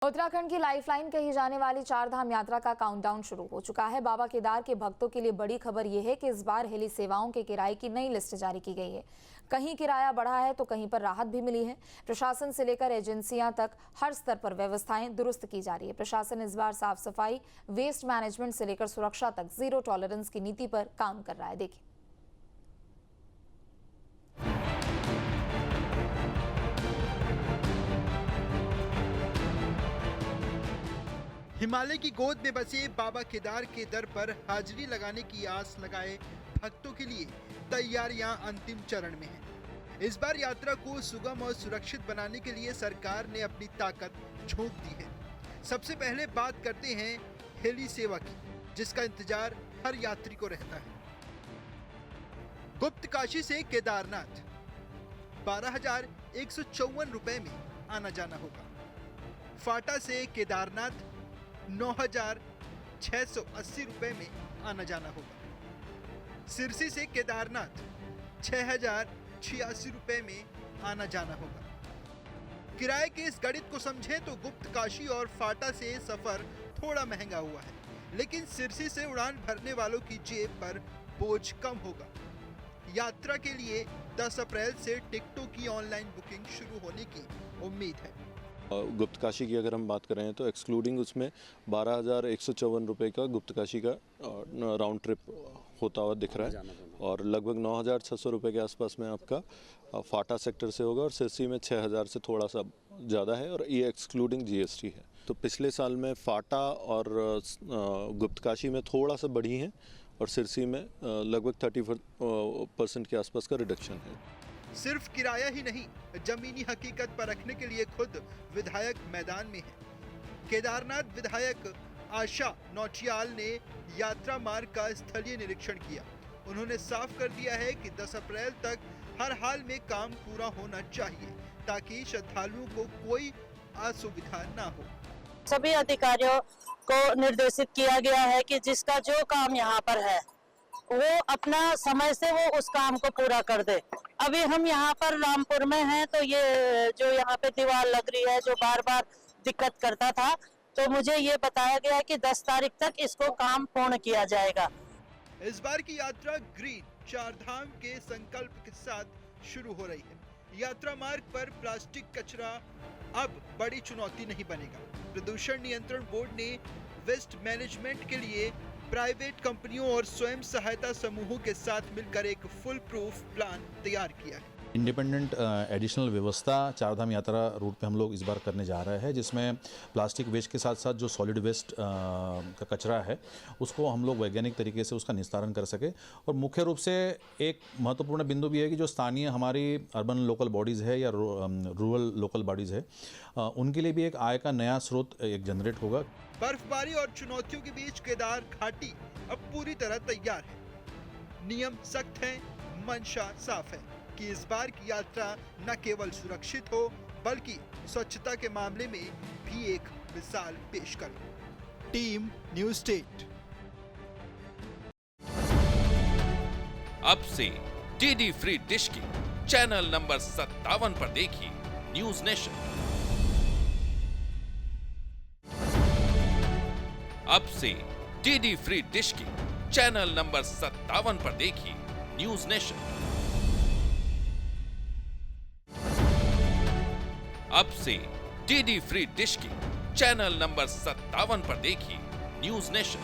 उत्तराखंड की लाइफलाइन कही जाने वाली चारधाम यात्रा का काउंटडाउन शुरू हो चुका है। बाबा केदार के भक्तों के लिए बड़ी खबर यह है कि इस बार हेली सेवाओं के किराए की नई लिस्ट जारी की गई है। कहीं किराया बढ़ा है तो कहीं पर राहत भी मिली है। प्रशासन से लेकर एजेंसियां तक हर स्तर पर व्यवस्थाएं दुरुस्त की जा रही है। प्रशासन इस बार साफ सफाई, वेस्ट मैनेजमेंट से लेकर सुरक्षा तक जीरो टॉलरेंस की नीति पर काम कर रहा है। देखिए, हिमालय की गोद में बसे बाबा केदार के दर पर हाजिरी लगाने की आस लगाए भक्तों के लिए तैयारियां अंतिम चरण में हैं। इस बार यात्रा को सुगम और सुरक्षित बनाने के लिए सरकार ने अपनी ताकत झोंक दी है। सबसे पहले बात करते हैं हेली सेवा की, जिसका इंतजार हर यात्री को रहता है। गुप्त काशी से केदारनाथ 12,154 रुपए में आना जाना होगा। फाटा से केदारनाथ 9,680 रुपए में आना जाना होगा। सिरसी से केदारनाथ 6,086 रुपए में आना जाना होगा। किराए के इस गणित को समझें तो गुप्त काशी और फाटा से सफर थोड़ा महंगा हुआ है, लेकिन सिरसी से उड़ान भरने वालों की जेब पर बोझ कम होगा। यात्रा के लिए 10 अप्रैल से टिकटों की ऑनलाइन बुकिंग शुरू होने की उम्मीद है। गुप्त काशी की अगर हम बात कर रहे हैं तो एक्सक्लूडिंग उसमें 12,154 रुपये का गुप्त काशी का राउंड ट्रिप होता हुआ दिख रहा है, और लगभग 9,600 रुपये के आसपास में आपका फाटा सेक्टर से होगा, और सिरसी में 6,000 से थोड़ा सा ज़्यादा है, और ये एक्सक्लूडिंग GST है। तो पिछले साल में फाटा और गुप्त काशी में थोड़ा सा बढ़ी है, और सिरसी में लगभग 30% के आसपास का रिडक्शन है। सिर्फ किराया ही नहीं, जमीनी हकीकत पर रखने के लिए खुद विधायक मैदान में है। केदारनाथ विधायक आशा नौटियाल ने यात्रा मार्ग का स्थलीय निरीक्षण किया। उन्होंने साफ कर दिया है कि 10 अप्रैल तक हर हाल में काम पूरा होना चाहिए, ताकि श्रद्धालुओं को कोई असुविधा ना हो। सभी अधिकारियों को निर्देशित किया गया है कि जिसका जो काम यहाँ पर है वो अपना समय से वो उस काम को पूरा कर दे। अभी हम यहाँ पर रामपुर में हैं, तो ये जो यहाँ पे दीवार लग रही है, जो बार बार दिक्कत करता था, तो मुझे ये बताया गया कि 10 तारीख तक इसको काम पूर्ण किया जाएगा। इस बार की यात्रा ग्रीन चारधाम के संकल्प के साथ शुरू हो रही है। यात्रा मार्ग पर प्लास्टिक कचरा अब बड़ी चुनौती नहीं बनेगा। प्रदूषण नियंत्रण बोर्ड ने वेस्ट मैनेजमेंट के लिए प्राइवेट कंपनियों और स्वयं सहायता समूहों के साथ मिलकर एक फुल प्रूफ प्लान तैयार किया है। इंडिपेंडेंट एडिशनल व्यवस्था चारधाम यात्रा रूट पे हम लोग इस बार करने जा रहे हैं, जिसमें प्लास्टिक वेस्ट के साथ साथ जो सॉलिड वेस्ट का कचरा है उसको हम लोग वैज्ञानिक तरीके से उसका निस्तारण कर सके। और मुख्य रूप से एक महत्वपूर्ण बिंदु भी है कि जो स्थानीय हमारी अर्बन लोकल बॉडीज़ है या रूरल लोकल बॉडीज़ है, उनके लिए भी एक आय का नया स्रोत एक जनरेट होगा। बर्फबारी और चुनौतियों के बीच केदार घाटी अब पूरी तरह तैयार है। नियम सख्त हैं, मंशा साफ है कि इस बार की यात्रा न केवल सुरक्षित हो, बल्कि स्वच्छता के मामले में भी एक मिसाल पेश करे। Team news state. अब से DD फ्री डिश की चैनल नंबर 57 पर देखिए न्यूज नेशन। अब से DD फ्री डिश की चैनल नंबर 57 पर देखिए न्यूज नेशन। अब से DD फ्री डिश की चैनल नंबर 57 पर देखिए न्यूज नेशन।